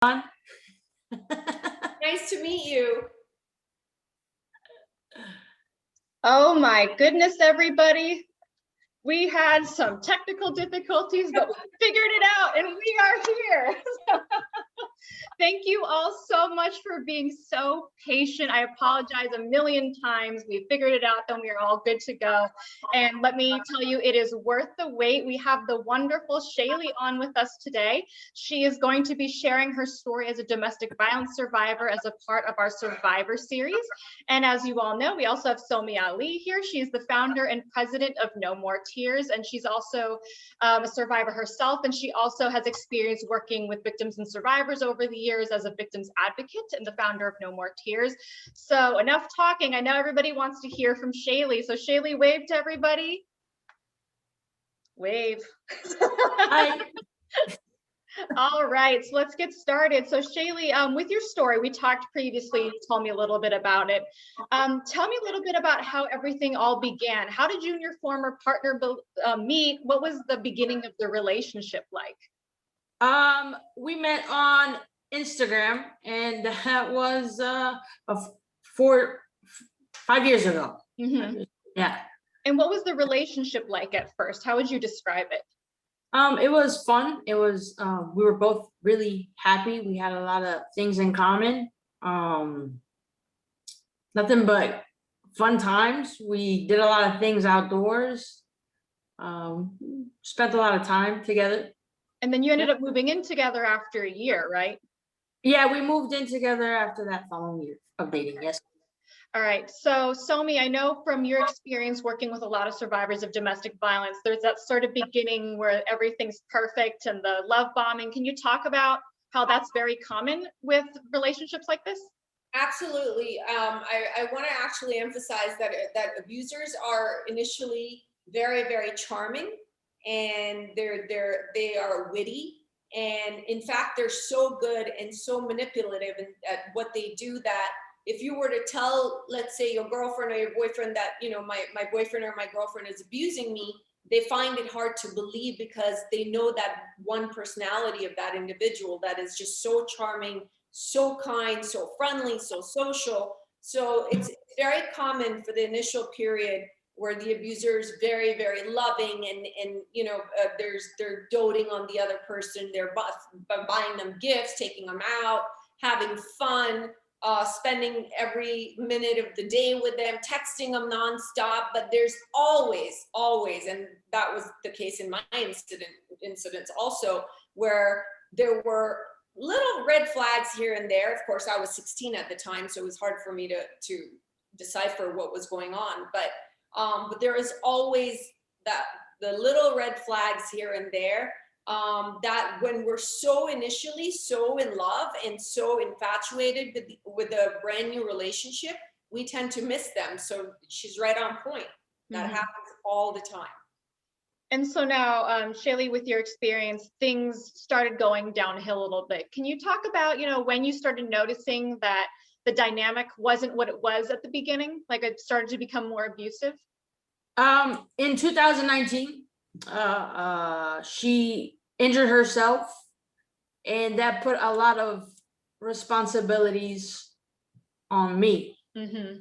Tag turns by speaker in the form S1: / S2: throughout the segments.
S1: on.
S2: Nice to meet you.
S3: Oh my goodness, everybody. We had some technical difficulties, but we figured it out and we are here. Thank you all so much for being so patient. I apologize a million times. We figured it out, then we are all good to go. And let me tell you, it is worth the wait. We have the wonderful Shaley on with us today. She is going to be sharing her story as a domestic violence survivor as a part of our Survivor series. And as you all know, we also have Somi Ali here. She's the founder and president of No More Tears, and she's also a survivor herself, and she also has experience working with victims and survivors over the years as a victims advocate and the founder of No More Tears. So enough talking. I know everybody wants to hear from Shaley. So Shaley, wave to everybody. Wave.
S1: Hi.
S3: All right, so let's get started. So Shaley, with your story, we talked previously, you told me a little bit about it. Tell me a little bit about how everything all began. How did you and your former partner meet? What was the beginning of the relationship like?
S1: We met on Instagram, and that was 5 years ago.
S3: Mm-hmm.
S1: Yeah.
S3: And what was the relationship like at first? How would you describe it?
S1: It was fun. It was we were both really happy. We had a lot of things in common. Nothing but fun times. We did a lot of things outdoors. Spent a lot of time together.
S3: And then you ended up moving in together after a year, right?
S1: Yeah, we moved in together after that following year of dating. Yes.
S3: All right, so Somi, I know from your experience working with a lot of survivors of domestic violence, there's that sort of beginning where everything's perfect and the love bombing. Can you talk about how that's very common with relationships like this?
S2: Absolutely. I want to actually emphasize that abusers are initially very, very charming, and they are witty, and in fact they're so good and so manipulative at what they do that if you were to tell, let's say, your girlfriend or your boyfriend that, you know, my boyfriend or my girlfriend is abusing me, they find it hard to believe because they know that one personality of that individual that is just so charming, so kind, so friendly, so social. So it's very common for the initial period where the abuser is very, very loving, and you know, they're doting on the other person. They're buying them gifts, taking them out, having fun, spending every minute of the day with them, texting them nonstop. But there's always, and that was the case in my incidents also, where there were little red flags here and there. Of course, I was 16 at the time, so it was hard for me to decipher what was going on. But there is always the little red flags here and there, that when we're so initially so in love and so infatuated with a brand new relationship, we tend to miss them. So she's right on point. That happens all the time.
S3: And so now, Shaley, with your experience, things started going downhill a little bit. Can you talk about, you know, when you started noticing that the dynamic wasn't what it was at the beginning, like it started to become more abusive?
S1: In 2019, she injured herself, and that put a lot of responsibilities on me,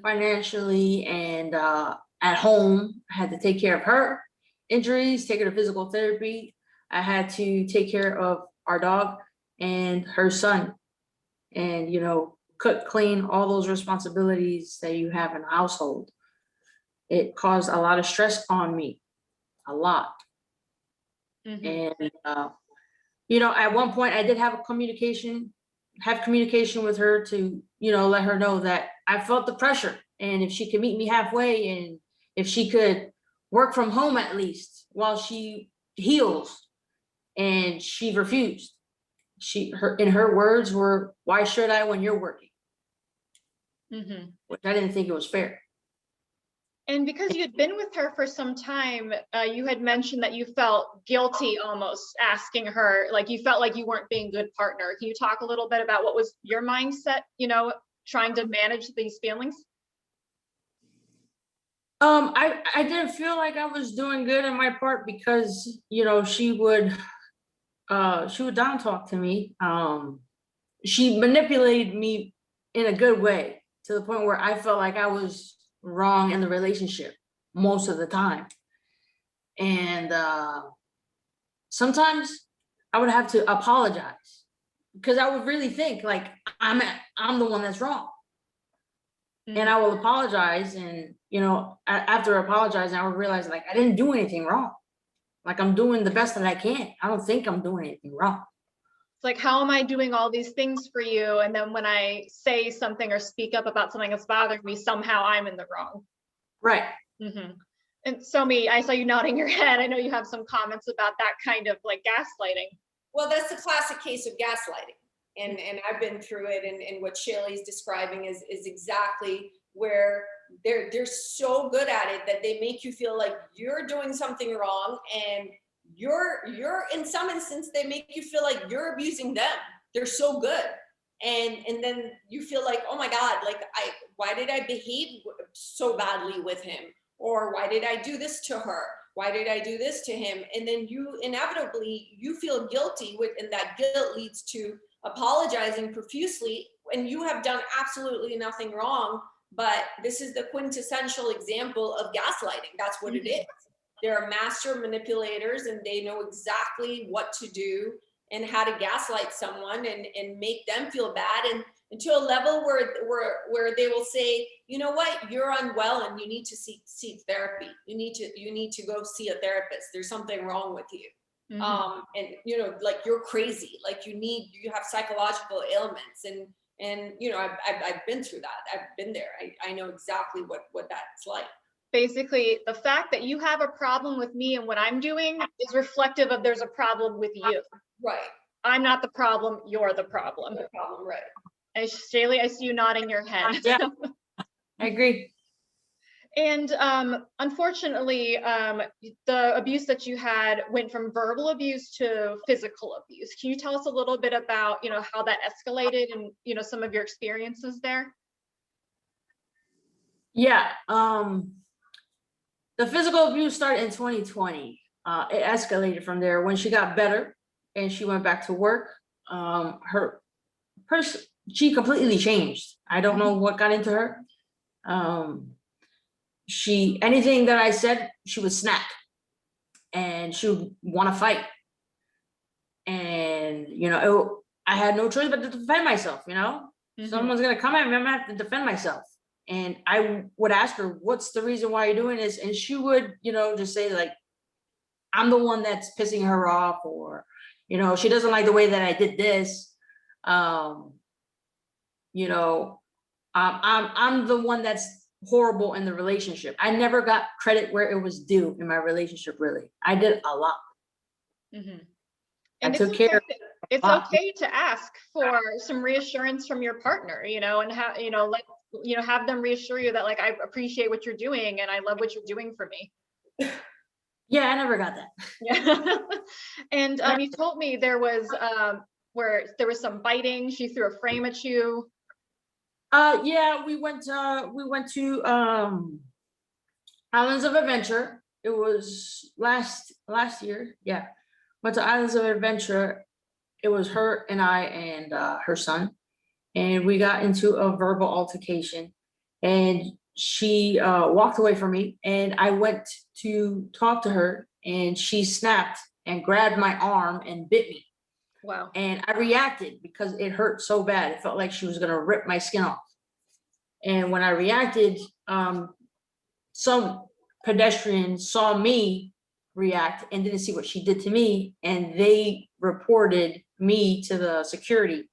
S1: financially and at home. I had to take care of her injuries, take her to physical therapy. I had to take care of our dog and her son, and, you know, cook, clean, all those responsibilities that you have in a household. It caused a lot of stress on me, a lot. And you know, at one point I did have communication with her to, you know, let her know that I felt the pressure, and if she could meet me halfway, and if she could work from home at least while she heals. And she refused. In her words were, "Why should I when you're working?" Which I didn't think it was fair.
S3: And because you had been with her for some time, you had mentioned that you felt guilty almost asking her, like you felt like you weren't being a good partner. Can you talk a little bit about what was your mindset, you know, trying to manage these feelings?
S1: I didn't feel like I was doing good in my part because, you know, she would down talk to me. she manipulated me in a good way, to the point where I felt like I was wrong in the relationship most of the time. And sometimes I would have to apologize, because I would really think like I'm the one that's wrong. And I will apologize, and after apologizing, I would realize like I didn't do anything wrong. Like, I'm doing the best that I can. I don't think I'm doing anything wrong.
S3: It's like, how am I doing all these things for you? And then when I say something or speak up about something that's bothering me, somehow I'm in the wrong.
S1: Right.
S3: And Somi, I saw you nodding your head. I know you have some comments about that kind of like gaslighting.
S2: Well, that's the classic case of gaslighting. And I've been through it, and what Shaley's describing is exactly where they're so good at it that they make you feel like you're doing something wrong, and you're in some instance they make you feel like you're abusing them. They're so good. And then you feel like, oh my God, like why did I behave so badly with him? Or why did I do this to her? Why did I do this to him? And then you inevitably, you feel guilty and that guilt leads to apologizing profusely when you have done absolutely nothing wrong. But this is the quintessential example of gaslighting. That's what it is. They're master manipulators, and they know exactly what to do and how to gaslight someone and make them feel bad, and to a level where they will say, you know what, you're unwell and you need to seek therapy. You need to go see a therapist. There's something wrong with you. And like, you're crazy, like you have psychological ailments, and I've been through that. I've been there. I know exactly what that's like.
S3: Basically, the fact that you have a problem with me and what I'm doing is reflective of there's a problem with you.
S2: Right.
S3: I'm not the problem, you're the problem.
S2: The problem, right.
S3: And Shaley, I see you nodding your head.
S1: Yeah, I agree.
S3: And unfortunately, the abuse that you had went from verbal abuse to physical abuse. Can you tell us a little bit about, how that escalated and, some of your experiences there?
S1: Yeah. The physical abuse started in 2020. It escalated from there when she got better and she went back to work. She completely changed. I don't know what got into her. Anything that I said, she would snap, and she would want to fight. And I had no choice but to defend myself. Someone's gonna come at me, I'm gonna have to defend myself. And I would ask her, what's the reason why you're doing this? And she would, just say like, I'm the one that's pissing her off, or, she doesn't like the way that I did this. I'm the one that's horrible in the relationship. I never got credit where it was due in my relationship, really. I did a lot.
S3: And it's okay to ask for some reassurance from your partner, and have them reassure you that like, I appreciate what you're doing and I love what you're doing for me.
S1: Yeah, I never got that.
S3: Yeah. And you told me there was where there was some biting. She threw a frame at you.
S1: Yeah, we went to Islands of Adventure. It was last year. Yeah, went to Islands of Adventure. It was her and I and her son, and we got into a verbal altercation, and she walked away from me, and I went to talk to her, and she snapped and grabbed my arm and bit me.
S3: Wow.
S1: And I reacted because it hurt so bad. It felt like she was gonna rip my skin off. And when I reacted, some pedestrian saw me react and didn't see what she did to me, and they reported me to the security,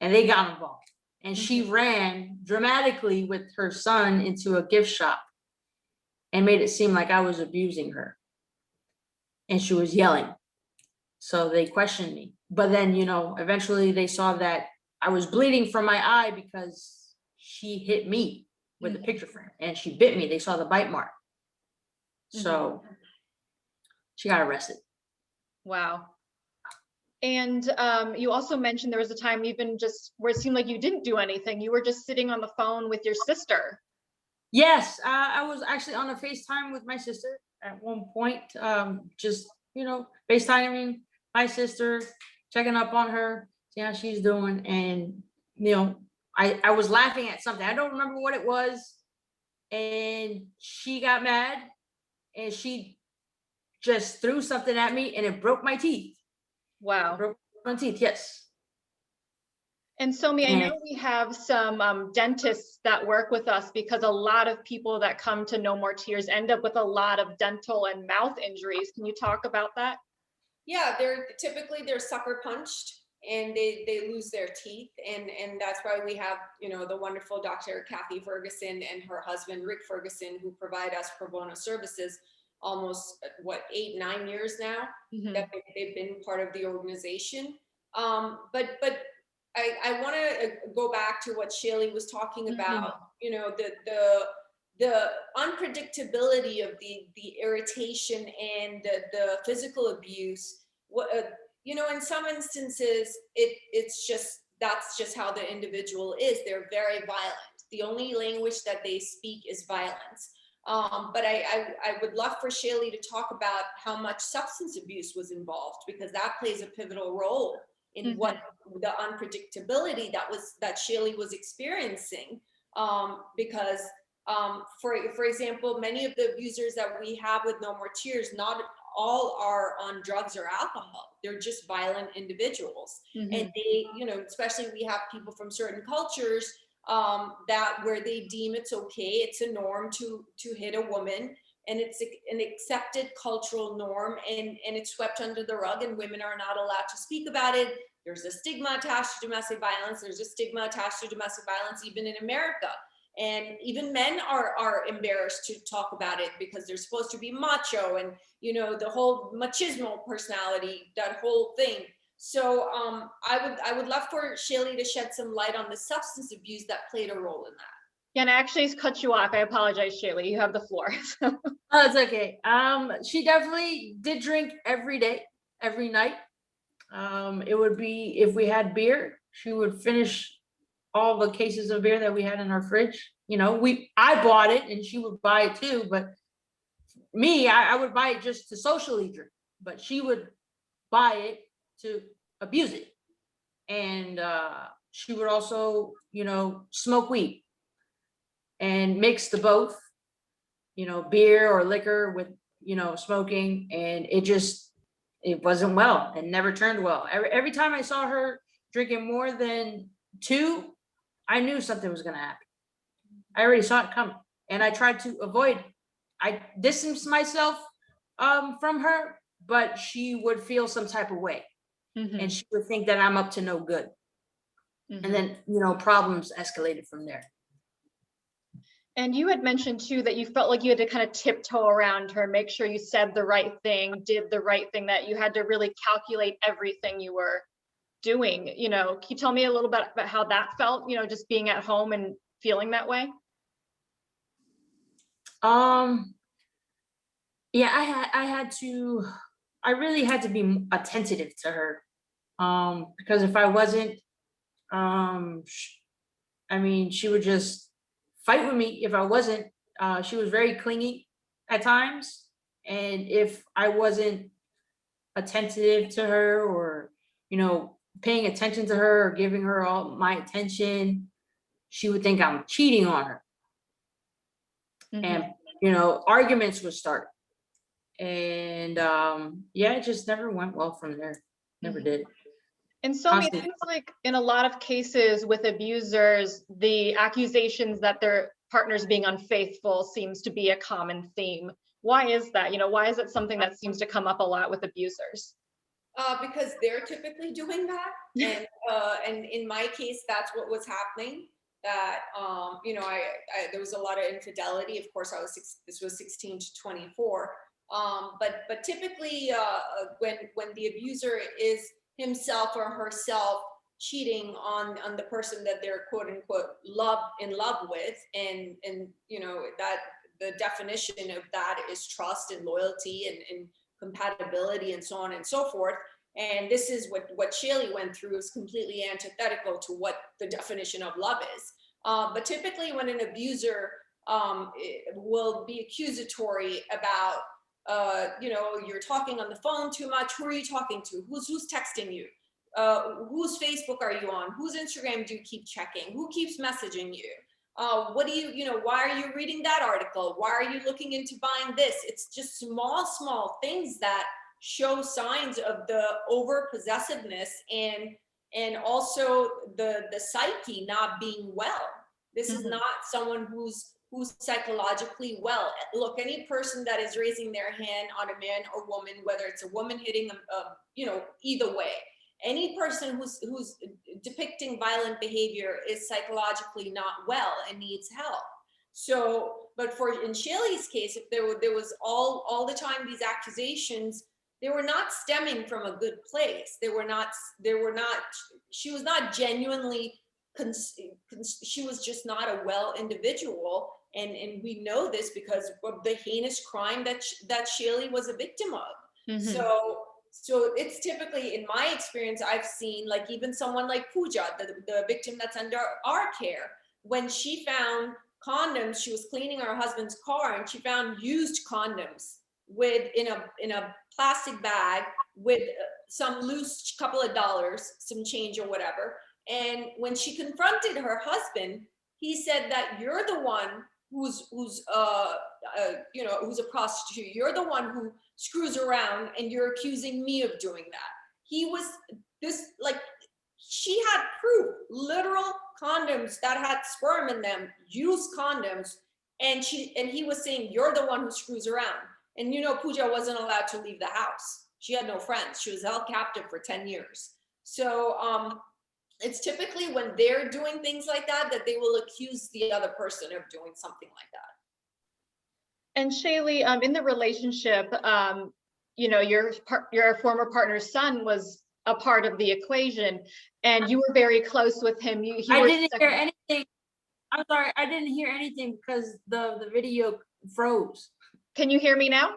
S1: and they got involved. And she ran dramatically with her son into a gift shop and made it seem like I was abusing her. And she was yelling. So they questioned me. But then, eventually they saw that I was bleeding from my eye because she hit me with the picture frame, and she bit me. They saw the bite mark. So she got arrested.
S3: Wow. And you also mentioned there was a time even just where it seemed like you didn't do anything. You were just sitting on the phone with your sister.
S1: Yes, I was actually on a FaceTime with my sister at one point. Just, FaceTiming my sister, checking up on her, see how she's doing. And, you know, I was laughing at something. I don't remember what it was. And she got mad and she just threw something at me and it broke my teeth.
S3: Wow.
S1: Broke my teeth, yes.
S3: And Somi, I know
S1: And
S3: we have some dentists that work with us because a lot of people that come to No More Tears end up with a lot of dental and mouth injuries. Can you talk about that?
S2: Yeah, they're sucker punched and they lose their teeth. And that's why we have, you know, the wonderful Dr. Kathy Ferguson and her husband, Rick Ferguson, who provide us pro bono services almost, what, 8-9 years now that they've been part of the organization. But I want to go back to what Shaley was talking about, you know, the unpredictability of the irritation and the physical abuse. What, you know, in some instances, it's just, that's just how the individual is. They're very violent. The only language that they speak is violence. But I would love for Shaley to talk about how much substance abuse was involved, because that plays a pivotal role in what the unpredictability that Shaley was experiencing. Because for example, many of the abusers that we have with No More Tears, not all are on drugs or alcohol. They're just violent individuals. And they, you know, especially we have people from certain cultures that where they deem it's okay, it's a norm to hit a woman, and it's an accepted cultural norm, and it's swept under the rug, and women are not allowed to speak about it. There's a stigma attached to domestic violence. There's a stigma attached to domestic violence even in America. And even men are embarrassed to talk about it because they're supposed to be macho, and, you know, the whole machismo personality, that whole thing. So I would love for Shaley to shed some light on the substance abuse that played a role in that.
S3: Yeah, and I actually cut you off. I apologize, Shaley. You have the floor.
S1: oh, it's okay. She definitely did drink every day, every night. It would be, if we had beer, she would finish all the cases of beer that we had in our fridge. You know, I bought it and she would buy it too, but me, I would buy it just to socially drink, but she would buy it to abuse it. And she would also, you know, smoke weed and mix the both, you know, beer or liquor with, you know, smoking. And it wasn't well, and never turned well. Every time I saw her drinking more than 2, I knew something was going to happen. I already saw it coming, and I tried to avoid it. I distanced myself from her, but she would feel some type of way, and she would think that I'm up to no good. And then, you know, problems escalated from there.
S3: And you had mentioned too that you felt like you had to kind of tiptoe around her, make sure you said the right thing, did the right thing, that you had to really calculate everything you were doing. You know, can you tell me a little bit about how that felt, you know, just being at home and feeling that way?
S1: Yeah, I really had to be attentive to her. Because if I wasn't, I mean, she would just fight with me if I wasn't. She was very clingy at times. And if I wasn't attentive to her, or, you know, paying attention to her or giving her all my attention, she would think I'm cheating on her. And, you know, arguments would start. And yeah, it just never went well from there. Never did.
S3: And so it seems like in a lot of cases with abusers, the accusations that their partner's being unfaithful seems to be a common theme. Why is that? You know, why is it something that seems to come up a lot with abusers?
S2: Because they're typically doing that. And in my case, that's what was happening. That, you know, there was a lot of infidelity. Of course, this was 16 to 24. But typically, when the abuser is himself or herself cheating on the person that they're quote unquote in love with, and you know, that the definition of that is trust and loyalty and compatibility and so on and so forth. And this is what Shaley went through, is completely antithetical to what the definition of love is. But typically when an abuser will be accusatory about, you know, you're talking on the phone too much. Who are you talking to? Who's texting you? whose Facebook are you on? Whose Instagram do you keep checking? Who keeps messaging you? What do you know, why are you reading that article? Why are you looking into buying this? It's just small things that show signs of the over possessiveness and also the psyche not being well. This is not someone who's psychologically well. Look, any person that is raising their hand on a man or woman, whether it's a woman hitting you know, either way, any person who's depicting violent behavior is psychologically not well and needs help. So, but in Shaley's case, if there was all the time these accusations, they were not stemming from a good place. She was not genuinely, she was just not a well individual. And we know this because of the heinous crime that Shaley was a victim of. So it's typically, in my experience, I've seen, like, even someone like Pooja, the victim that's under our care, when she found condoms, she was cleaning her husband's car and she found used condoms in a plastic bag with some loose couple of dollars, some change or whatever. And when she confronted her husband, he said that you're the one who's you know, who's a prostitute. You're the one who screws around and you're accusing me of doing that. He was like, she had proof, literal condoms that had sperm in them, used condoms. And he was saying, you're the one who screws around. And you know, Pooja wasn't allowed to leave the house. She had no friends. She was held captive for 10 years. So it's typically when they're doing things like that they will accuse the other person of doing something like that.
S3: And Shaley, in the relationship, you know, your former partner's son was a part of the equation, and you were very close with him.
S1: I didn't hear anything. I'm sorry, I didn't hear anything because the video froze.
S3: Can you hear me now?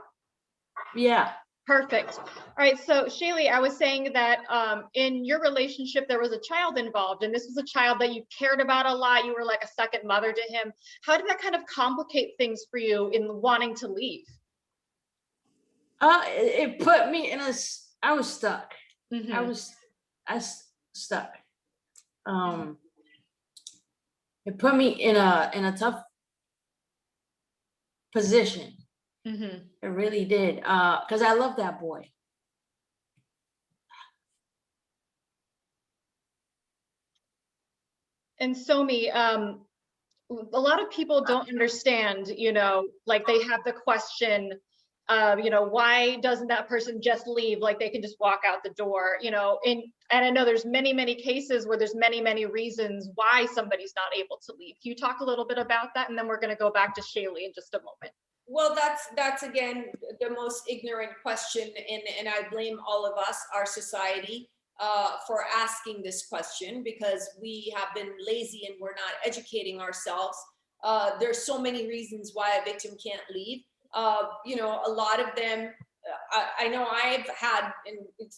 S1: Yeah.
S3: Perfect. All right, so Shaley, I was saying that in your relationship, there was a child involved, and this was a child that you cared about a lot. You were like a second mother to him. How did that kind of complicate things for you in wanting to leave?
S1: It put me in I was stuck. I was stuck. It put me in a tough position. It really did, because I love that boy.
S3: And Somi, a lot of people don't understand, you know, like they have the question, you know, why doesn't that person just leave? Like they can just walk out the door, you know, and I know there's many cases where there's many reasons why somebody's not able to leave. Can you talk a little bit about that? And then we're going to go back to Shaley in just a moment.
S2: Well, that's again the most ignorant question, and I blame all of us, our society, for asking this question, because we have been lazy and we're not educating ourselves. There's so many reasons why a victim can't leave. You know, a lot of them, I know I've had,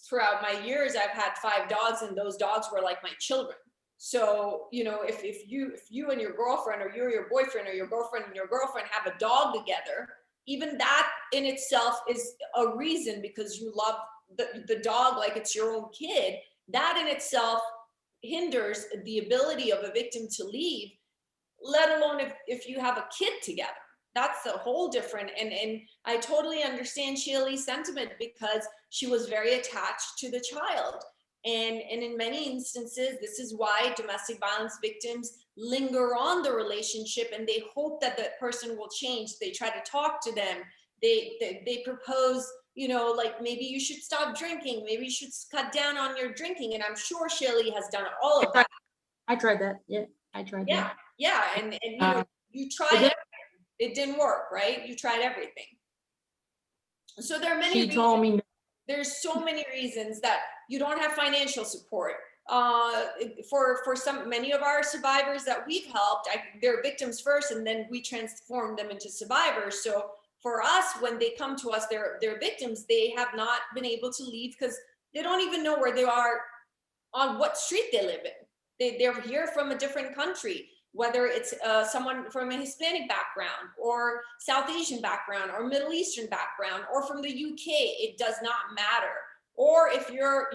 S2: throughout my years, I've had 5 dogs, and those dogs were like my children. So, you know, if you and your girlfriend, or you or your boyfriend, or your girlfriend and your girlfriend have a dog together, even that in itself is a reason, because you love the dog like it's your own kid. That in itself hinders the ability of a victim to leave, let alone if you have a kid together. That's a whole different, and I totally understand Shaley's sentiment, because she was very attached to the child. And in many instances, this is why domestic violence victims linger on the relationship, and they hope that the person will change. They try to talk to them. They propose, you know, like, maybe you should stop drinking. Maybe you should cut down on your drinking. And I'm sure Shaley has done all of that.
S1: I tried that. Yeah, I tried that.
S2: Yeah. And you know, you tried everything. It didn't work, right? You tried everything. So there are many reasons.
S1: Told me.
S2: There's so many reasons that you don't have financial support. For many of our survivors that we've helped, they're victims first, and then we transform them into survivors. So for us, when they come to us, they're victims. They have not been able to leave because they don't even know where they are, on what street they live in. They're here from a different country, whether it's someone from a Hispanic background, or South Asian background, or Middle Eastern background, or from the UK, it does not matter. or if you're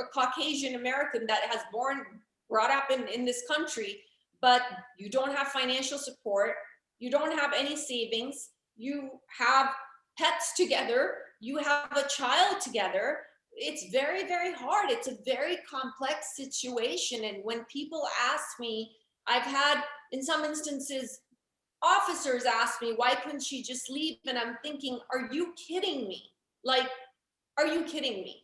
S2: a Caucasian American that has brought up in this country, but you don't have financial support, you don't have any savings, you have pets together, you have a child together, it's very, very hard. It's a very complex situation. And when people ask me, I've had, in some instances, officers ask me, why couldn't she just leave? And I'm thinking, are you kidding me? Like, are you kidding me?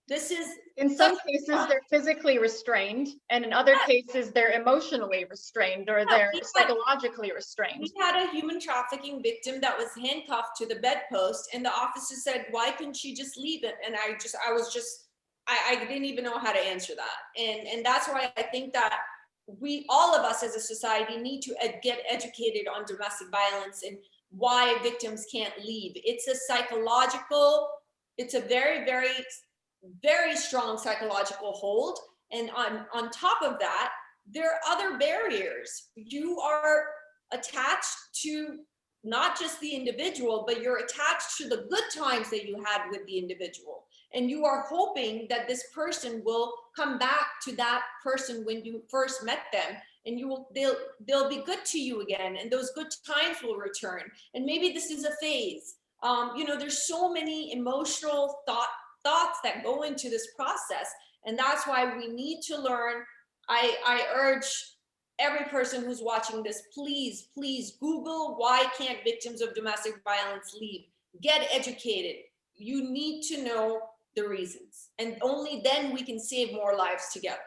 S2: This is,
S3: in some cases they're physically restrained, and in other cases they're emotionally restrained, or they're psychologically restrained.
S2: we had a human trafficking victim that was handcuffed to the bedpost, and the officer said, why couldn't she just leave it? And I didn't even know how to answer that. And that's why I think that all of us as a society need to get educated on domestic violence and why victims can't leave. It's a very, very, very strong psychological hold. And on top of that, there are other barriers. You are attached to not just the individual, but you're attached to the good times that you had with the individual. And you are hoping that this person will come back to that person when you first met them, and they'll be good to you again, and those good times will return. And maybe this is a phase. There's so many emotional thoughts that go into this process, and that's why we need to learn. I urge every person who's watching this, please Google why can't victims of domestic violence leave. Get educated. You need to know the reasons, and only then we can save more lives together.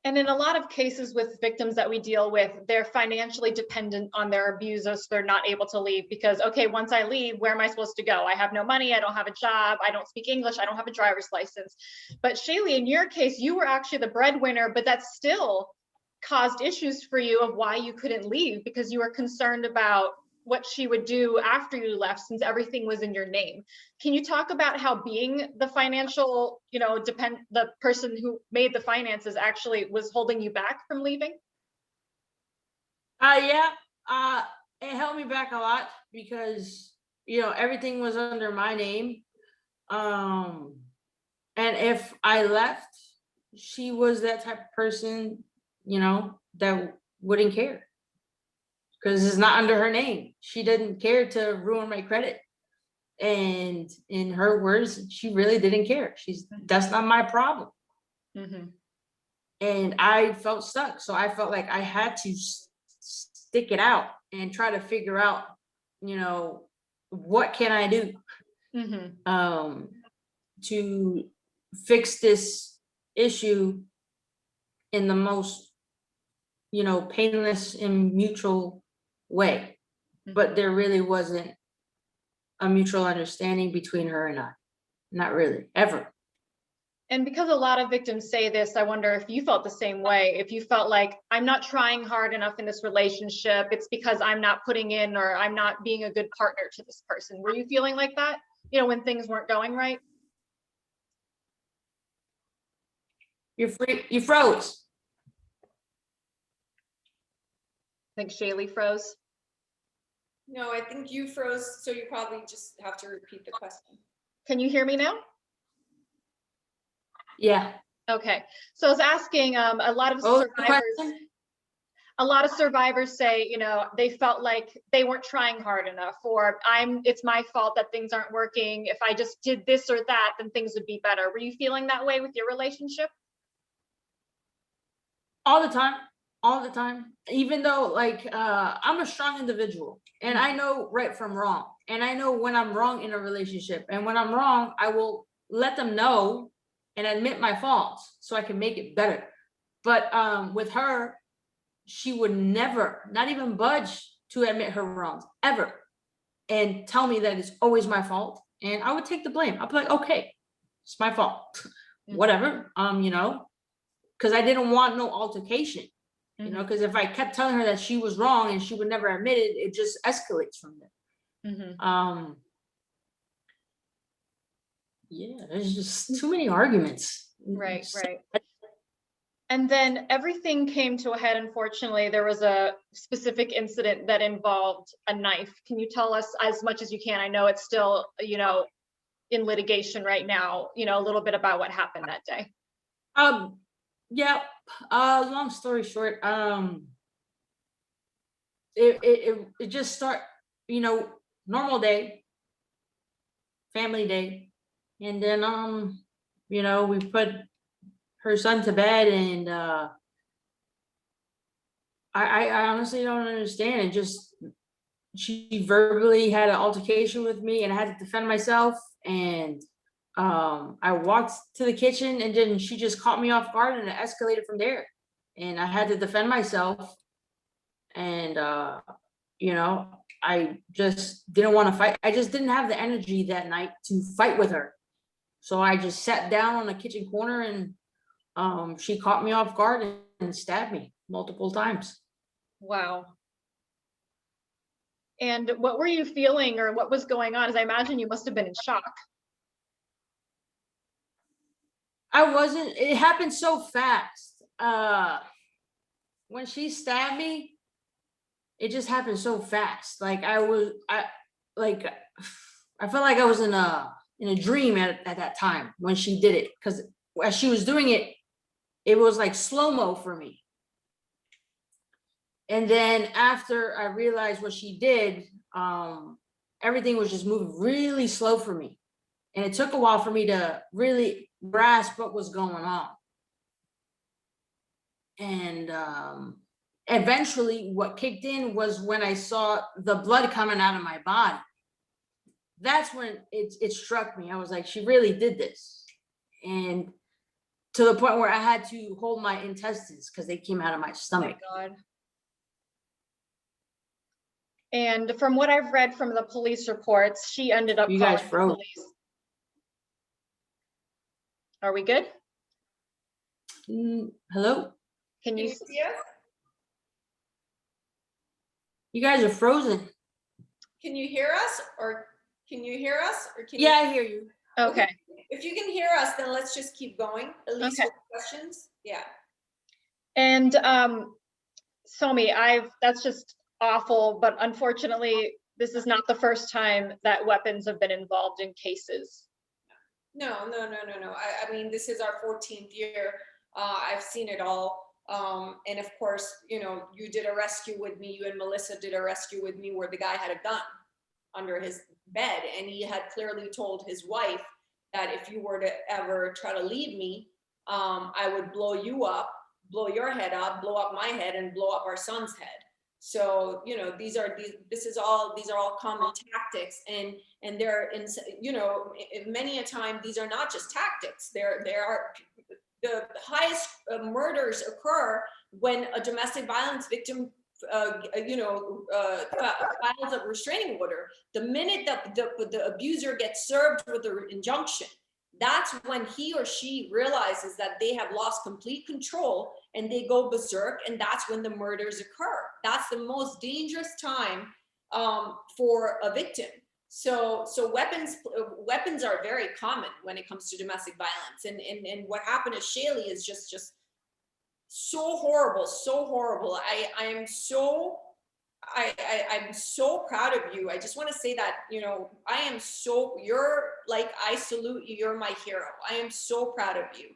S3: And in a lot of cases with victims that we deal with, they're financially dependent on their abuser, so they're not able to leave because, okay, once I leave, where am I supposed to go? I have no money, I don't have a job, I don't speak English, I don't have a driver's license. But Shaley, in your case, you were actually the breadwinner, but that still caused issues for you of why you couldn't leave, because you were concerned about what she would do after you left, since everything was in your name. Can you talk about how being the financial, the person who made the finances actually was holding you back from leaving?
S1: Yeah, it held me back a lot because, everything was under my name. And if I left, she was that type of person, that wouldn't care. Because it's not under her name. She didn't care to ruin my credit. And in her words, she really didn't care. That's not my problem.
S3: Mm-hmm.
S1: And I felt stuck. So I felt like I had to stick it out and try to figure out, what can I do to fix this issue in the most, painless and mutual way. But there really wasn't a mutual understanding between her and I. Not really, ever.
S3: And because a lot of victims say this, I wonder if you felt the same way. If you felt like, I'm not trying hard enough in this relationship, it's because I'm not putting in, or I'm not being a good partner to this person. Were you feeling like that, when things weren't going right?
S1: You're free. You froze.
S3: I think Shaley froze.
S2: No, I think you froze, so you probably just have to repeat the question.
S3: Can you hear me now?
S1: Yeah.
S3: Okay. So I was asking, a lot of survivors say, they felt like they weren't trying hard enough, or it's my fault that things aren't working. If I just did this or that, then things would be better. Were you feeling that way with your relationship?
S1: All the time. Even though I'm a strong individual and I know right from wrong, and I know when I'm wrong in a relationship, and when I'm wrong, I will let them know and admit my faults so I can make it better. But with her, she would never, not even budge to admit her wrongs ever, and tell me that it's always my fault. And I would take the blame. I'd be like, okay, it's my fault. Whatever. Because I didn't want no altercation. Because if I kept telling her that she was wrong and she would never admit it, it just escalates from there. Yeah, there's just too many arguments.
S3: Right. And then everything came to a head. Unfortunately, there was a specific incident that involved a knife. Can you tell us as much as you can? I know it's still, in litigation right now, you know, a little bit about what happened that day.
S1: Yeah, long story short, it just start, you know, normal day, family day, and then you know, we put her son to bed, and I honestly don't understand. It just, she verbally had an altercation with me, and I had to defend myself, and I walked to the kitchen, and then she just caught me off guard, and it escalated from there, and I had to defend myself, and you know, I just didn't want to fight. I just didn't have the energy that night to fight with her, so I just sat down on the kitchen corner, and she caught me off guard and stabbed me multiple times.
S3: Wow. And what were you feeling, or what was going on? As I imagine you must have been in shock.
S1: I wasn't, it happened so fast. When she stabbed me, it just happened so fast. Like I felt like I was in a dream at that time when she did it. Because as she was doing it, it was like slow-mo for me. And then after I realized what she did, everything was just moving really slow for me. And it took a while for me to really grasp what was going on. And eventually what kicked in was when I saw the blood coming out of my body. That's when it struck me. I was like, she really did this. And to the point where I had to hold my intestines because they came out of my stomach.
S3: Oh my God. And from what I've read from the police reports, she ended up
S1: You
S3: calling
S1: guys
S3: the
S1: froze.
S3: police. Are we good?
S1: Hello?
S3: Can you
S2: see us?
S1: You guys are frozen.
S2: Can you hear us, or can you hear us, or can
S1: Yeah, I hear you.
S3: Okay.
S2: If you can hear us, then let's just keep going, at least
S3: Okay.
S2: with questions. Yeah.
S3: And Somi, that's just awful, but unfortunately, this is not the first time that weapons have been involved in cases.
S2: No. I mean, this is our 14th year. I've seen it all. And of course, you know, you did a rescue with me. You and Melissa did a rescue with me where the guy had a gun under his bed, and he had clearly told his wife that if you were to ever try to leave me, I would blow you up, blow your head up, blow up my head, and blow up our son's head. So, you know, these are all common tactics, and they're, you know, many a time these are not just tactics. There are the highest murders occur when a domestic violence victim files a restraining order. The minute that the abuser gets served with an injunction, that's when he or she realizes that they have lost complete control, and they go berserk, and that's when the murders occur. That's the most dangerous time for a victim. So weapons are very common when it comes to domestic violence, and what happened to Shaley is just so horrible, so horrible. I'm so proud of you. I just want to say that, you know, you're like, I salute you. You're my hero. I am so proud of you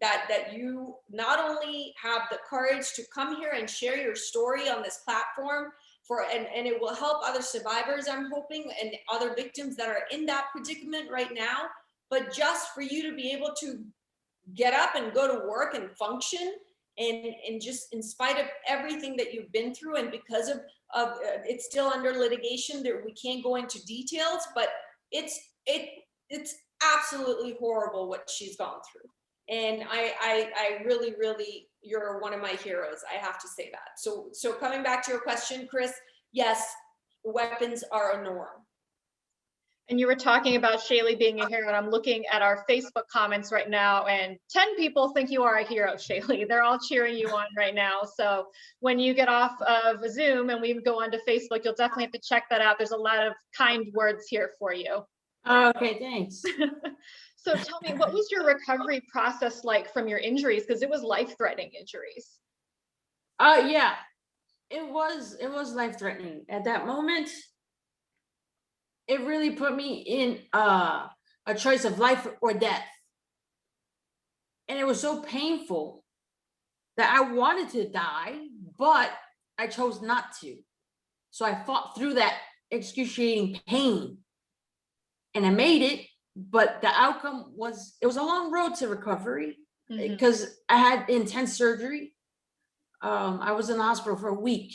S2: that you not only have the courage to come here and share your story on this platform and it will help other survivors, I'm hoping, and other victims that are in that predicament right now, but just for you to be able to get up and go to work and function, and just in spite of everything that you've been through, and because of it's still under litigation, there we can't go into details, but it's absolutely horrible what she's gone through. And I really, you're one of my heroes. I have to say that. So coming back to your question, Chris, yes, weapons are a norm.
S3: And you were talking about Shaley being a hero, and I'm looking at our Facebook comments right now, and 10 people think you are a hero, Shaley. They're all cheering you on right now. So when you get off of Zoom and we go onto Facebook, you'll definitely have to check that out. There's a lot of kind words here for you.
S1: Okay, thanks.
S3: So tell me, what was your recovery process like from your injuries? Because it was life-threatening injuries.
S1: Yeah, it was life-threatening at that moment. It really put me in a choice of life or death. And it was so painful that I wanted to die, but I chose not to. So I fought through that excruciating pain and I made it, but the outcome was, it was a long road to recovery because I had intense surgery. I was in the hospital for a week.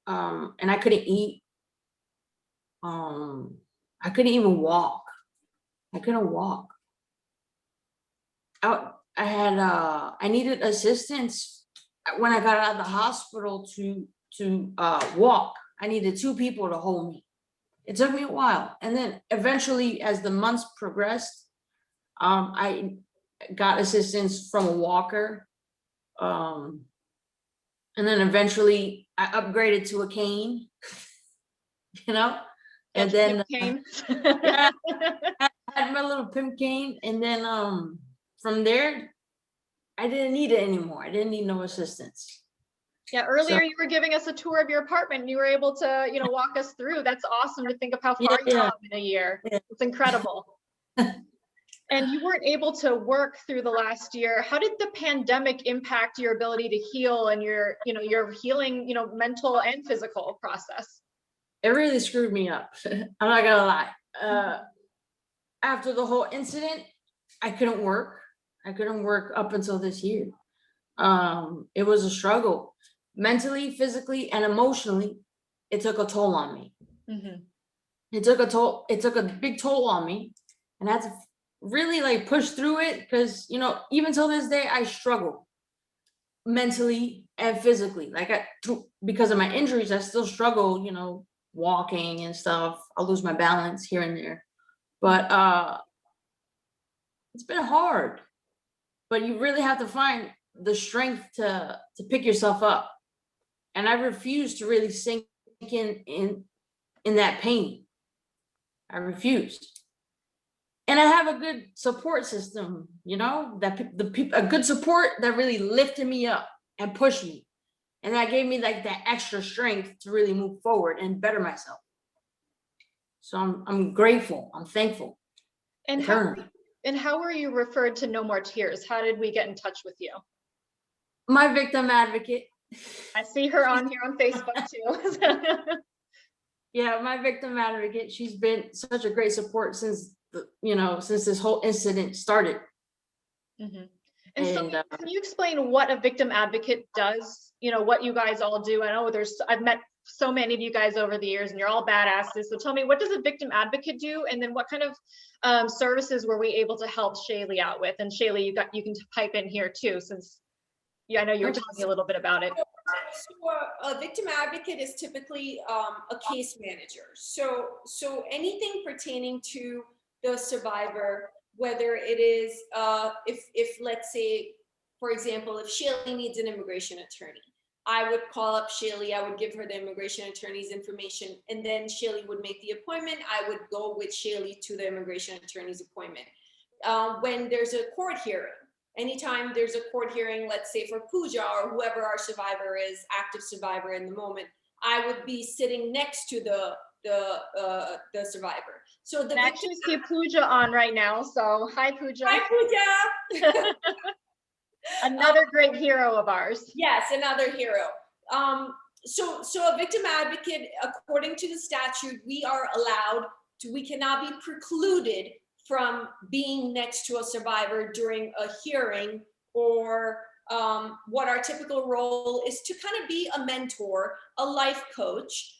S1: And I couldn't eat. I couldn't even walk. I couldn't walk. I needed assistance when I got out of the hospital to walk. I needed 2 people to hold me. It took me a while. And then eventually, as the months progressed, I got assistance from a walker. And then eventually I upgraded to a cane, you know, and then yeah, I had my little pimp cane. And then from there, I didn't need it anymore. I didn't need no assistance.
S3: Yeah, earlier you were giving us a tour of your apartment and you were able to, you know, walk us through. That's awesome to think of how far you've come in a year. It's incredible. And you weren't able to work through the last year. How did the pandemic impact your ability to heal and your, you know, your healing, you know, mental and physical process?
S1: It really screwed me up. I'm not gonna lie. After the whole incident, I couldn't work. I couldn't work up until this year. It was a struggle. Mentally, physically, and emotionally, it took a toll on me. It took a big toll on me, and I had to really like push through it because, you know, even till this day, I struggle mentally and physically. Like because of my injuries, I still struggle, you know, walking and stuff. I'll lose my balance here and there, but it's been hard. But you really have to find the strength to pick yourself up. And I refuse to really sink in that pain. I refused. And I have a good support system, you know, a good support that really lifted me up and pushed me. And that gave me like that extra strength to really move forward and better myself. So I'm grateful. I'm thankful.
S3: And how were you referred to No More Tears? How did we get in touch with you?
S1: My victim advocate.
S3: I see her on here on Facebook too.
S1: Yeah, my victim advocate. She's been such a great support since since this whole incident started.
S3: And so can you explain what a victim advocate does? You know, what you guys all do? I know I've met so many of you guys over the years and you're all badasses. So tell me, what does a victim advocate do? And then what kind of services were we able to help Shaley out with? And Shaley, you can pipe in here too, since I know you were telling me a little bit about it.
S2: So a victim advocate is typically a case manager. So anything pertaining to the survivor, whether it is if let's say, for example, if Shaley needs an immigration attorney, I would call up Shaley, I would give her the immigration attorney's information, and then Shaley would make the appointment. I would go with Shaley to the immigration attorney's appointment. When there's a court hearing, anytime there's a court hearing, let's say for Pooja or whoever our survivor is, active survivor in the moment, I would be sitting next to the survivor. So the
S3: actually see Pooja on right now. So hi, Pooja.
S2: Hi, Pooja.
S3: Another great hero of ours.
S2: Yes, another hero. So a victim advocate, according to the statute, we cannot be precluded from being next to a survivor during a hearing, or what our typical role is to kind of be a mentor, a life coach,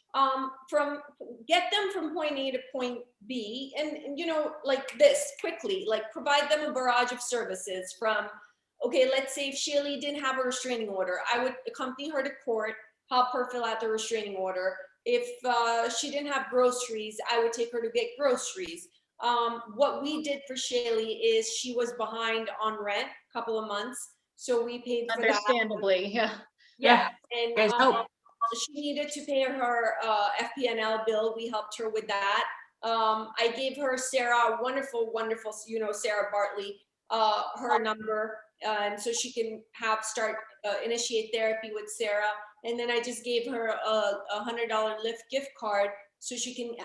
S2: get them from point A to point B, and you know, like this quickly, like provide them a barrage of services from, okay, let's say if Shaley didn't have a restraining order, I would accompany her to court, help her fill out the restraining order. If she didn't have groceries, I would take her to get groceries. What we did for Shaley is she was behind on rent a couple of months, so we paid for that.
S3: Understandably, yeah.
S2: Yeah, and she needed to pay her FPNL bill. We helped her with that. I gave her Sarah, wonderful, you know, Sarah Bartley, her number, and so she can initiate therapy with Sarah. And then I just gave her a $100 Lyft gift card so she can,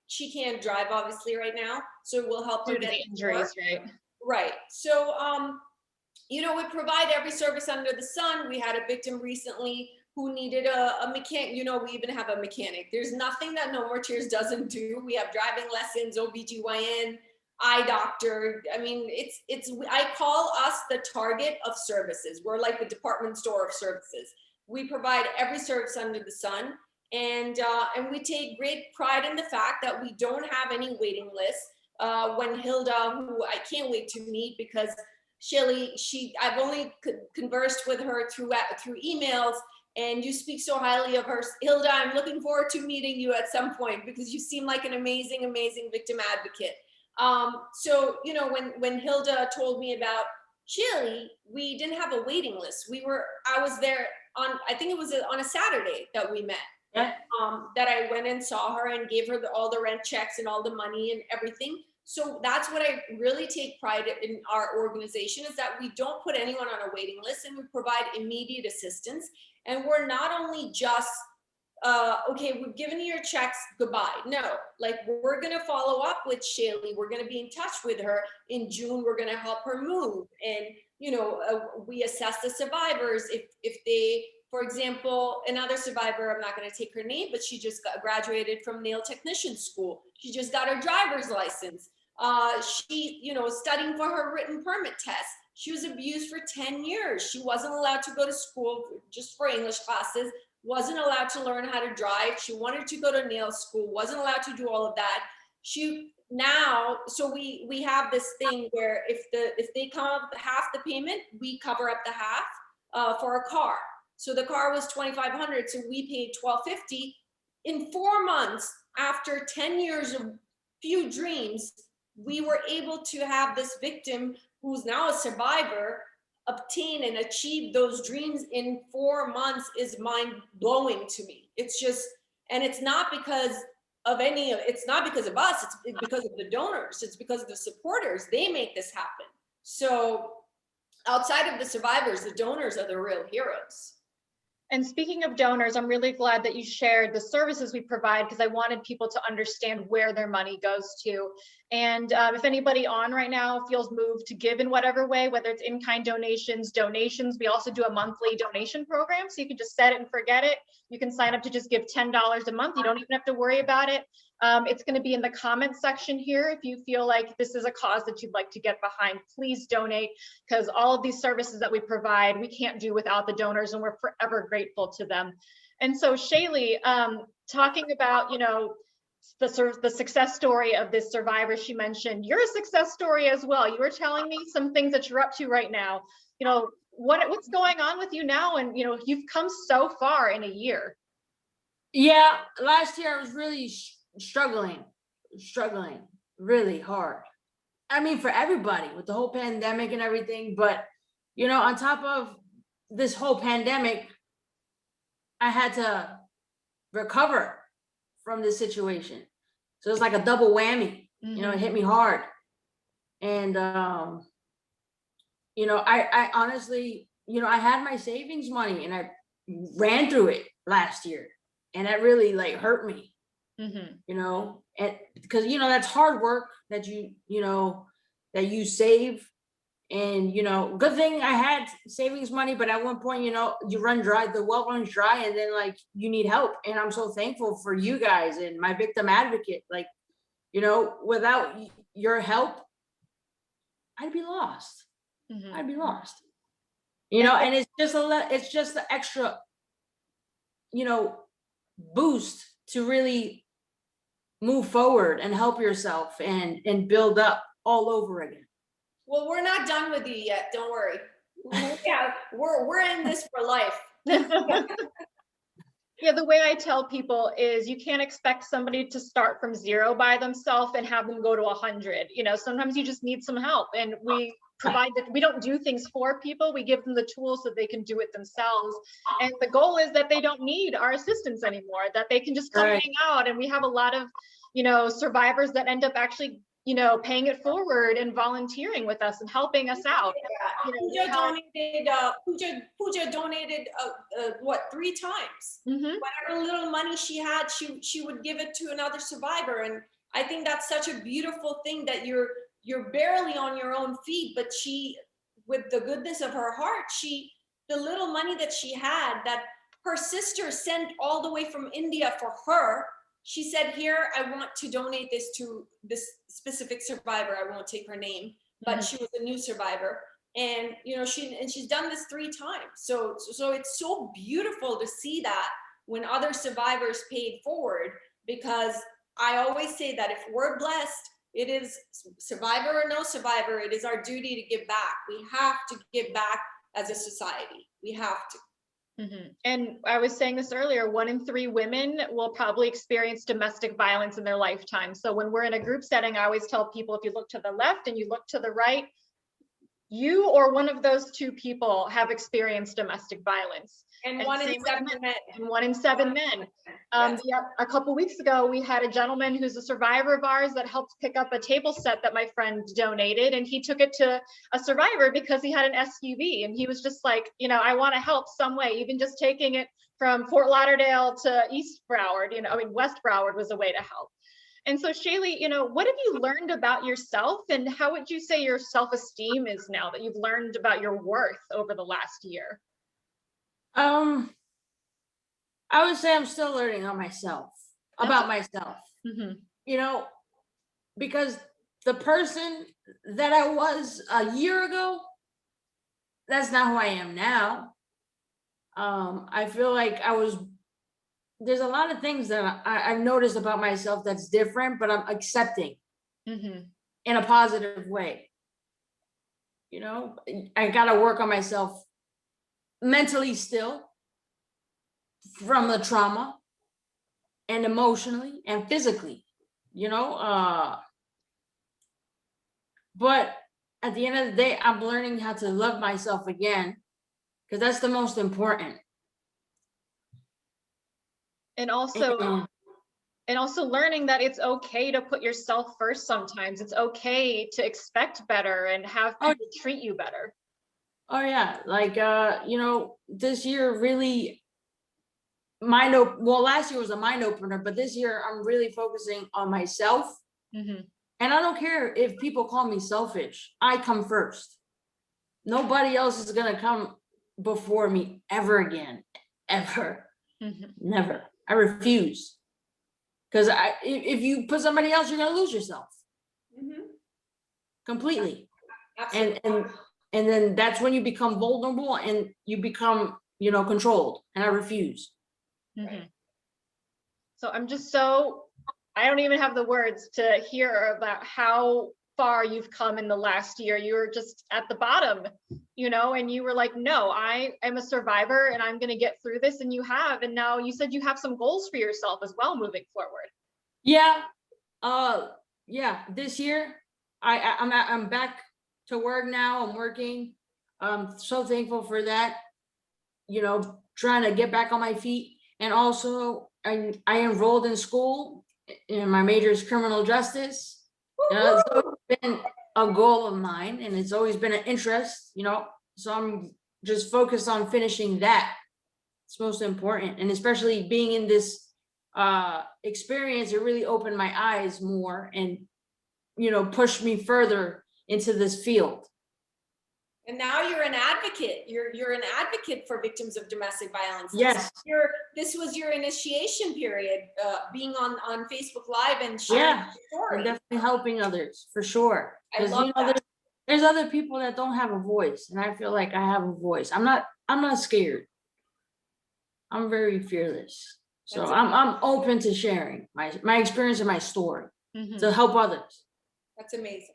S2: she can't drive obviously right now, so we'll help her
S3: Due to
S2: get
S3: the
S2: to
S3: injuries,
S2: work.
S3: right?
S2: Right. So, you know, we provide every service under the sun. We had a victim recently who needed a mechanic. You know, we even have a mechanic. There's nothing that No More Tears doesn't do. We have driving lessons, OBGYN, eye doctor. I mean, I call us the target of services. We're like the department store of services. We provide every service under the sun. And we take great pride in the fact that we don't have any waiting lists. When Hilda, who I can't wait to meet because Shaley, I've only conversed with her through emails, and you speak so highly of her. Hilda, I'm looking forward to meeting you at some point because you seem like an amazing, amazing victim advocate. So, you know, when Hilda told me about Shaley, we didn't have a waiting list. I was there on, I think it was on a Saturday that we met.
S1: Yeah.
S2: That I went and saw her and gave her all the rent checks and all the money and everything. So that's what I really take pride in our organization, is that we don't put anyone on a waiting list, and we provide immediate assistance. And we're not only just, okay, we've given you your checks, goodbye. No, like, we're gonna follow up with Shaley. We're gonna be in touch with her. In June, we're gonna help her move. And, you know, we assess the survivors. If they, for example, another survivor, I'm not going to take her name, but she just graduated from nail technician school. She just got her driver's license. She, you know, studying for her written permit test. She was abused for 10 years. She wasn't allowed to go to school just for English classes, wasn't allowed to learn how to drive. She wanted to go to nail school, wasn't allowed to do all of that. So we have this thing where if they come up with half the payment, we cover up the half for a car. So the car was $2,500, so we paid $1,250. In 4 months, after 10 years of few dreams, we were able to have this victim, who's now a survivor, obtain and achieve those dreams in 4 months. Is mind-blowing to me. It's just, and it's not because of it's not because of us, it's because of the donors, it's because of the supporters. They make this happen. So outside of the survivors, the donors are the real heroes.
S3: And speaking of donors, I'm really glad that you shared the services we provide, because I wanted people to understand where their money goes to. And if anybody on right now feels moved to give in whatever way, whether it's in-kind donations, we also do a monthly donation program. So you can just set it and forget it. You can sign up to just give $10 a month. You don't even have to worry about it. It's going to be in the comments section here. If you feel like this is a cause that you'd like to get behind, please donate, because all of these services that we provide, we can't do without the donors, and we're forever grateful to them. And so Shaley, talking about, you know, the success story of this survivor she mentioned, you're a success story as well. You were telling me some things that you're up to right now. You know, what's going on with you now? And, you know, you've come so far in a year.
S1: Yeah, last year I was really struggling really hard. I mean, for everybody with the whole pandemic and everything, but, you know, on top of this whole pandemic, I had to recover from this situation. So it's like a double whammy. You know, it hit me hard. And, you know, I honestly, you know, I had my savings money and I ran through it last year, and that really like hurt me. You know, and because, you know, that's hard work that you know, that you save. And, you know, good thing I had savings money, but at one point, you know, you run dry, the well runs dry, and then like you need help. And I'm so thankful for you guys and my victim advocate. Like, you know, without your help, I'd be lost. I'd be lost. You know, and it's just the extra, you know, boost to really move forward and help yourself and build up all over again.
S2: Well, we're not done with you yet. Don't worry. Yeah, we're in this for life.
S3: Yeah, the way I tell people is you can't expect somebody to start from 0 by themselves and have them go to 100. You know, sometimes you just need some help, and we provide that. We don't do things for people. We give them the tools so they can do it themselves. And the goal is that they don't need our assistance anymore, that they can just come hang out. And we have a lot of, you know, survivors that end up actually, you know, paying it forward and volunteering with us and helping us out.
S2: Pooja donated what, 3 times? Whatever little money she had, she would give it to another survivor. And I think that's such a beautiful thing that you're barely on your own feet, but she, with the goodness of her heart, the little money that she had, that her sister sent all the way from India for her, she said, here, I want to donate this to this specific survivor. I won't take her name, but she was a new survivor. And, you know, she's done this 3 times. So it's so beautiful to see that when other survivors paid forward, because I always say that if we're blessed, it is survivor or no survivor, it is our duty to give back. We have to give back as a society. We have to.
S3: And I was saying this earlier, 1 in 3 women will probably experience domestic violence in their lifetime. So when we're in a group setting, I always tell people, if you look to the left and you look to the right, you or one of those 2 people have experienced domestic violence.
S2: And 1 in 7 men.
S3: And 1 in 7 men. A couple weeks ago, we had a gentleman who's a survivor of ours that helped pick up a table set that my friend donated, and he took it to a survivor because he had an SUV, and he was just like, you know, I want to help some way, even just taking it from Fort Lauderdale to East Broward, you know, I mean, West Broward was a way to help. And so Shaley, you know, what have you learned about yourself, and how would you say your self-esteem is now that you've learned about your worth over the last year?
S1: I would say I'm still learning on myself, about myself, you know, because the person that I was a year ago, that's not who I am now. I feel like there's a lot of things that I've noticed about myself that's different, but I'm accepting in a positive way. You know, I got to work on myself mentally still from the trauma, and emotionally and physically, you know, but at the end of the day, I'm learning how to love myself again, because that's the most important.
S3: And also learning that it's okay to put yourself first sometimes. It's okay to expect better and have people treat you better.
S1: Oh yeah, like you know, this year really last year was a mind opener, but this year I'm really focusing on myself. And I don't care if people call me selfish. I come first. Nobody else is gonna come before me ever again, ever. Never. I refuse. Because if you put somebody else, you're gonna lose yourself completely. And then that's when you become vulnerable and you become, you know, controlled. And I refuse.
S3: So I don't even have the words to hear about how far you've come in the last year. You were just at the bottom, you know, and you were like, no, I am a survivor and I'm going to get through this. And you have, and now you said you have some goals for yourself as well moving forward.
S1: Yeah. This year I'm back to work now. I'm working. I'm so thankful for that, you know, trying to get back on my feet. And also I enrolled in school, and my major is criminal justice. It's always been a goal of mine, and it's always been an interest, you know, so I'm just focused on finishing that. It's most important. And especially being in this experience, it really opened my eyes more and, you know, pushed me further into this field.
S2: And now you're an advocate. You're an advocate for victims of domestic violence.
S1: Yes.
S2: This was your initiation period, being on Facebook Live and sharing your story.
S1: And definitely helping others, for sure.
S2: I love that.
S1: There's other people that don't have a voice, and I feel like I have a voice. I'm not scared. I'm very fearless. So I'm open to sharing my experience and my story to help others.
S2: That's amazing.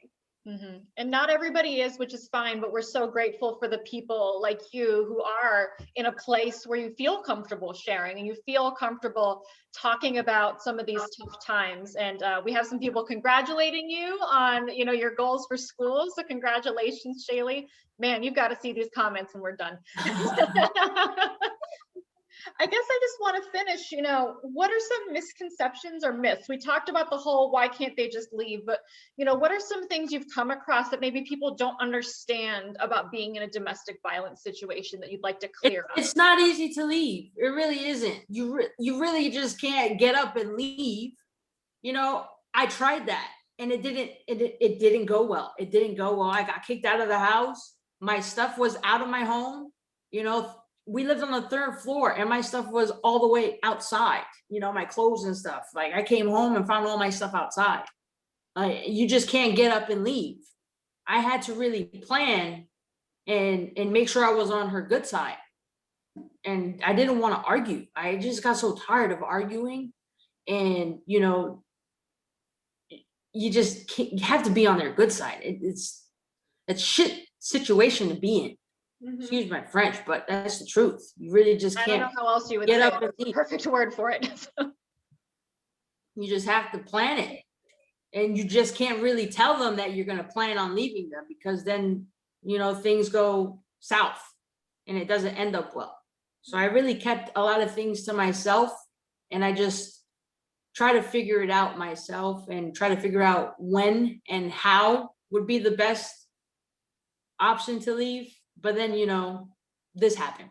S3: And not everybody is, which is fine, but we're so grateful for the people like you who are in a place where you feel comfortable sharing and you feel comfortable talking about some of these tough times. And we have some people congratulating you on, you know, your goals for school. So congratulations, Shaley. Man, you've got to see these comments when we're done. I guess I just want to finish, you know, what are some misconceptions or myths? We talked about the whole, why can't they just leave? But, you know, what are some things you've come across that maybe people don't understand about being in a domestic violence situation that you'd like to clear up?
S1: It's not easy to leave. It really isn't. You really just can't get up and leave. You know, I tried that and it didn't go well. It didn't go well. I got kicked out of the house. My stuff was out of my home. You know, we lived on the 3rd floor and my stuff was all the way outside, you know, my clothes and stuff. Like I came home and found all my stuff outside. You just can't get up and leave. I had to really plan and make sure I was on her good side. And I didn't want to argue. I just got so tired of arguing. And, you know, you just can't, you have to be on their good side. It's shit situation to be in. Excuse my French, but that's the truth. You really just
S3: I don't
S1: can't
S3: know how else you would
S1: get
S3: say
S1: up
S3: it.
S1: and leave.
S3: Perfect word for it.
S1: You just have to plan it. And you just can't really tell them that you're going to plan on leaving them, because then, you know, things go south and it doesn't end up well. So I really kept a lot of things to myself, and I just try to figure it out myself and try to figure out when and how would be the best option to leave. But then, you know, this happened.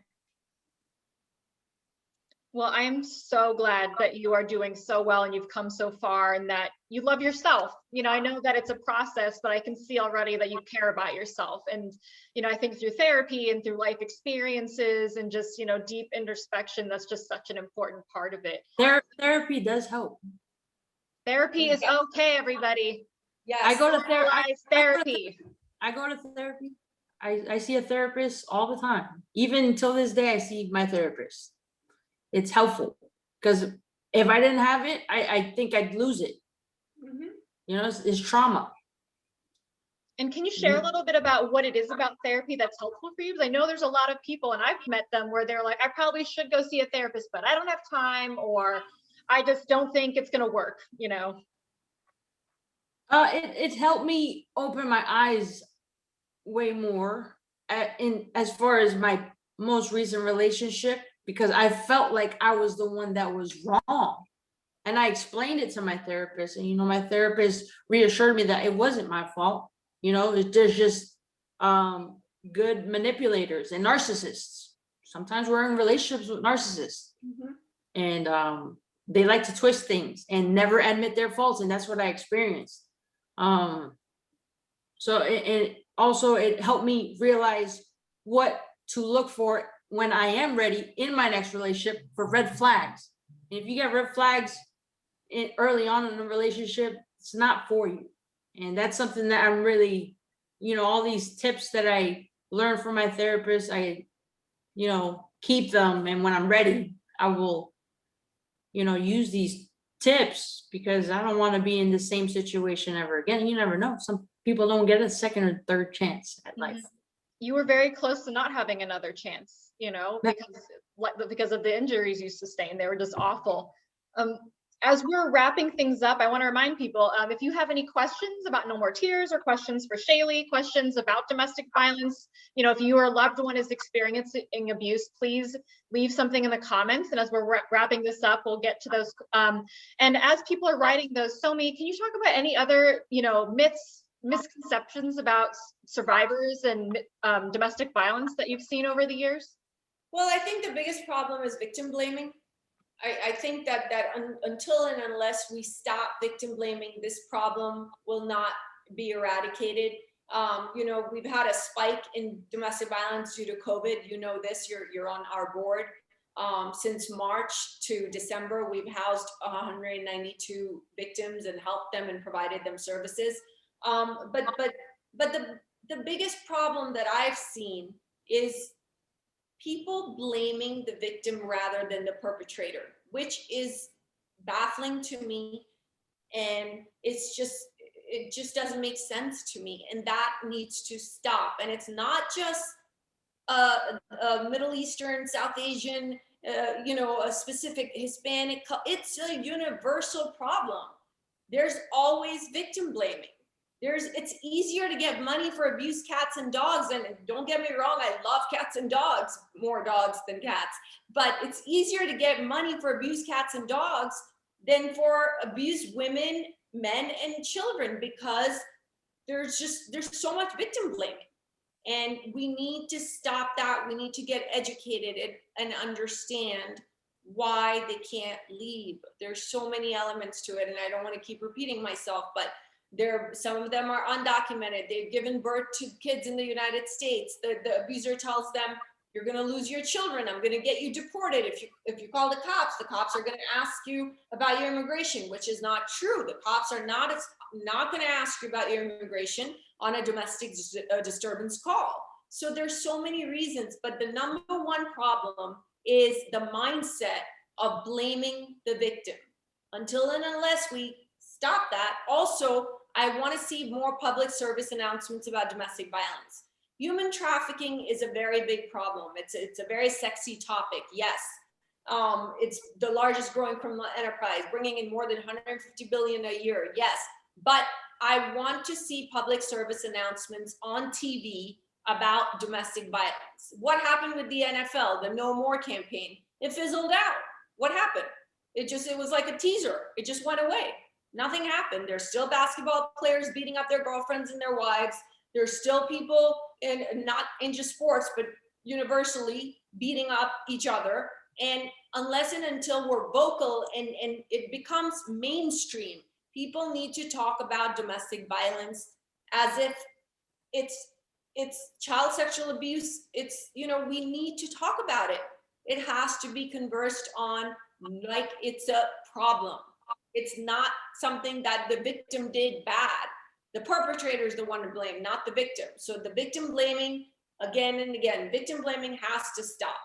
S3: Well, I'm so glad that you are doing so well and you've come so far and that you love yourself. You know, I know that it's a process, but I can see already that you care about yourself. And, you know, I think through therapy and through life experiences and just, you know, deep introspection, that's just such an important part of it.
S1: Therapy does help.
S3: Therapy is okay, everybody.
S2: Yes.
S1: I go to
S3: therapy.
S1: I go to therapy. I see a therapist all the time. Even till this day, I see my therapist. It's helpful, because if I didn't have it, I think I'd lose it. You know, it's trauma.
S3: And can you share a little bit about what it is about therapy that's helpful for you? Because I know there's a lot of people, and I've met them, where they're like, I probably should go see a therapist, but I don't have time, or I just don't think it's going to work, you know?
S1: It helped me open my eyes way more in as far as my most recent relationship, because I felt like I was the one that was wrong. And I explained it to my therapist, and, you know, my therapist reassured me that it wasn't my fault. You know, there's just good manipulators and narcissists. Sometimes we're in relationships with narcissists, and they like to twist things and never admit their faults. And that's what I experienced. So it also, it helped me realize what to look for when I am ready in my next relationship for red flags. And if you get red flags early on in a relationship, it's not for you. And that's something that I'm really, you know, all these tips that I learned from my therapist, I, you know, keep them. And when I'm ready, I will, you know, use these tips, because I don't want to be in the same situation ever again. You never know. Some people don't get a second or third chance at life.
S3: You were very close to not having another chance, you know, because of the injuries you sustained. They were just awful. As we're wrapping things up, I want to remind people, if you have any questions about No More Tears, or questions for Shaley, questions about domestic violence, you know, if your loved one is experiencing abuse, please leave something in the comments. And as we're wrapping this up, we'll get to those. And as people are writing those, Somi, can you talk about any other, you know, myths, misconceptions about survivors and domestic violence that you've seen over the years?
S2: Well, I think the biggest problem is victim blaming. I think that until and unless we stop victim blaming, this problem will not be eradicated. You know, we've had a spike in domestic violence due to COVID. You know this, you're on our board. Since March to December, we've housed 192 victims and helped them and provided them services. But the biggest problem that I've seen is people blaming the victim rather than the perpetrator, which is baffling to me. And it just doesn't make sense to me. And that needs to stop. And it's not just a Middle Eastern, South Asian, you know, a specific Hispanic, it's a universal problem. There's always victim blaming. It's easier to get money for abused cats and dogs. And don't get me wrong, I love cats and dogs, more dogs than cats, but it's easier to get money for abused cats and dogs than for abused women, men, and children, because there's so much victim blaming. And we need to stop that. We need to get educated and understand why they can't leave. There's so many elements to it, and I don't want to keep repeating myself, but some of them are undocumented. They've given birth to kids in the United States. The abuser tells them, you're going to lose your children. I'm going to get you deported. If you call the cops are going to ask you about your immigration, which is not true. The cops are not going to ask you about your immigration on a domestic disturbance call. So there's so many reasons, but the number one problem is the mindset of blaming the victim. Until and unless we stop that. Also, I want to see more public service announcements about domestic violence. Human trafficking is a very big problem. It's a very sexy topic, yes. It's the largest growing criminal enterprise, bringing in more than 150 billion a year, yes. But I want to see public service announcements on TV about domestic violence. What happened with the NFL, the No More campaign? It fizzled out. What happened? It was like a teaser. It just went away. Nothing happened. There's still basketball players beating up their girlfriends and their wives. There's still people not in just sports, but universally beating up each other. And unless and until we're vocal and it becomes mainstream, people need to talk about domestic violence as if it's child sexual abuse. We need to talk about it. It has to be conversed on like it's a problem. It's not something that the victim did bad. The perpetrator is the one to blame, not the victim. So the victim blaming, again and again, victim blaming has to stop.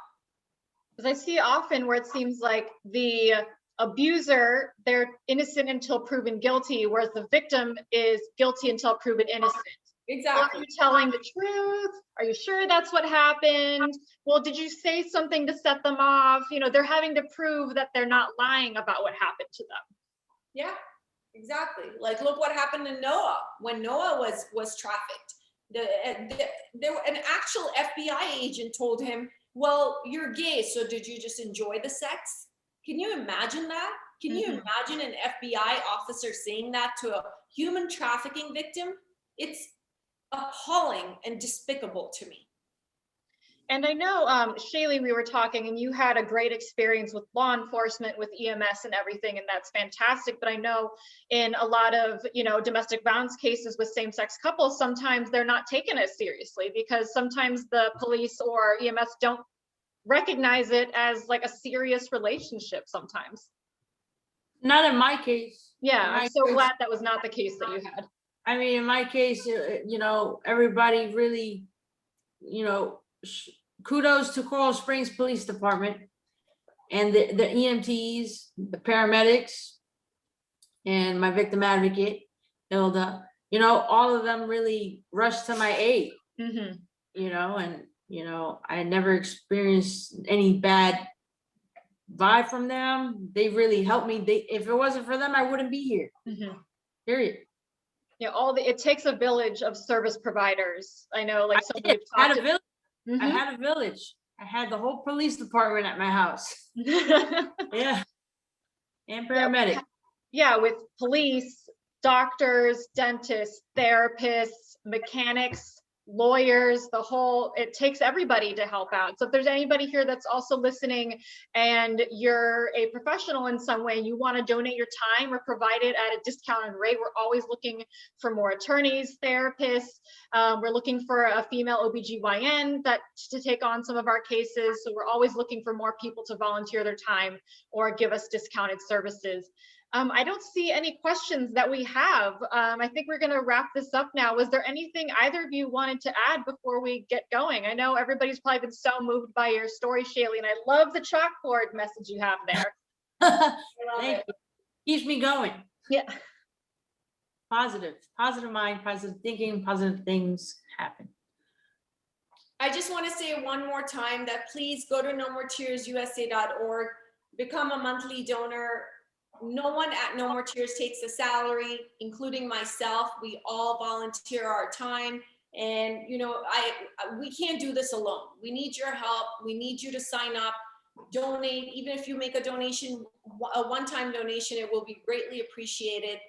S3: Because I see often where it seems like the abuser, they're innocent until proven guilty, whereas the victim is guilty until proven innocent.
S2: Exactly.
S3: Are you telling the truth? Are you sure that's what happened? Well, did you say something to set them off? They're having to prove that they're not lying about what happened to them.
S2: Yeah, exactly. Like, look what happened to Noah when Noah was trafficked. An actual FBI agent told him, well, you're gay, so did you just enjoy the sex? Can you imagine that? Can you imagine an FBI officer saying that to a human trafficking victim? It's appalling and despicable to me.
S3: And I know, Shaley, we were talking and you had a great experience with law enforcement, with EMS and everything, and that's fantastic. But I know in a lot of, domestic violence cases with same-sex couples, sometimes they're not taken as seriously because sometimes the police or EMS don't recognize it as like a serious relationship sometimes.
S1: Not in my case.
S3: Yeah, I'm so glad that was not the case that you had.
S1: I mean, in my case, everybody really, kudos to Coral Springs Police Department and the EMTs, the paramedics, and my victim advocate, Hilda. All of them really rushed to my aid. And I never experienced any bad vibe from them. They really helped me. If it wasn't for them, I wouldn't be here. Period.
S3: Yeah, it takes a village of service providers. I know, like
S1: I had a village. I had a village. I had the whole police department at my house. Yeah. And paramedic.
S3: Yeah, with police, doctors, dentists, therapists, mechanics, lawyers, it takes everybody to help out. So if there's anybody here that's also listening and you're a professional in some way, you want to donate your time or provide it at a discounted rate, we're always looking for more attorneys, therapists. We're looking for a female OBGYN to take on some of our cases. So we're always looking for more people to volunteer their time or give us discounted services. I don't see any questions that we have. I think we're going to wrap this up now. Was there anything either of you wanted to add before we get going? I know everybody's probably been so moved by your story, Shaley, and I love the chalkboard message you have there.
S1: Thank you. Keeps me going.
S3: Yeah.
S1: Positive mind, positive thinking, positive things happen.
S2: I just want to say one more time that please go to nomoretearsusa.org, become a monthly donor. No one at No More Tears takes a salary, including myself. We all volunteer our time. And, we can't do this alone. We need your help. We need you to sign up, donate. Even if you make a donation, a one-time donation, it will be greatly appreciated.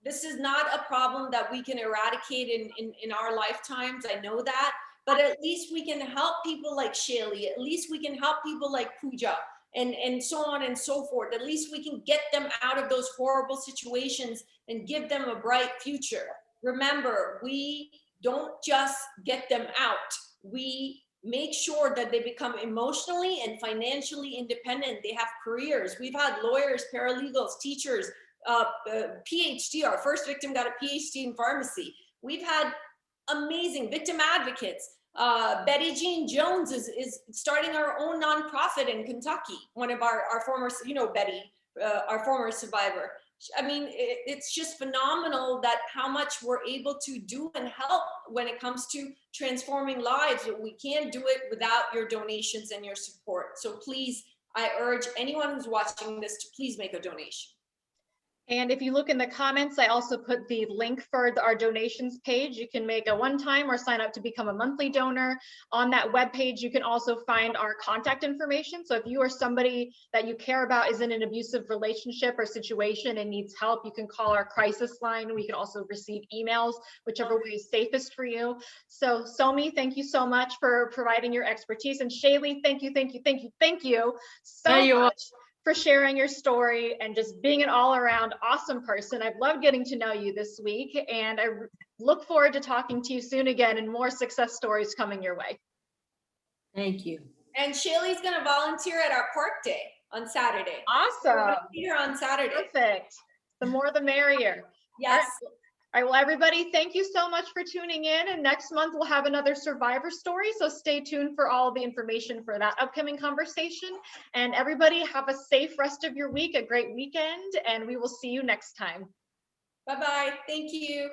S2: This is not a problem that we can eradicate in our lifetimes. I know that. But at least we can help people like Shaley. At least we can help people like Pooja. and so on and so forth. At least we can get them out of those horrible situations and give them a bright future. Remember, we don't just get them out. We make sure that they become emotionally and financially independent. They have careers. We've had lawyers, paralegals, teachers, PhD. Our first victim got a PhD in pharmacy. We've had amazing victim advocates. Betty Jean Jones is starting our own nonprofit in Kentucky. One of our former, you know, Betty, our former survivor. I mean, it's just phenomenal that how much we're able to do and help when it comes to transforming lives. We can't do it without your donations and your support. So please, I urge anyone who's watching this to please make a donation.
S3: And if you look in the comments, I also put the link for our donations page. You can make a one-time or sign up to become a monthly donor. On that webpage, you can also find our contact information. So if you or somebody that you care about is in an abusive relationship or situation and needs help, you can call our crisis line. We can also receive emails, whichever way is safest for you. So Somi, thank you so much for providing your expertise. And Shaley, thank you so much for sharing your story and just being an all-around awesome person. I've loved getting to know you this week, and I look forward to talking to you soon again and more success stories coming your way.
S1: Thank you.
S2: And Shaley's going to volunteer at our park day on Saturday.
S3: Awesome.
S2: Here on Saturday.
S3: Perfect. The more the merrier.
S2: Yes.
S3: All right, well, everybody, thank you so much for tuning in. And next month, we'll have another survivor story. So stay tuned for all the information for that upcoming conversation. And everybody, have a safe rest of your week, a great weekend, and we will see you next time.
S2: Bye-bye. Thank you.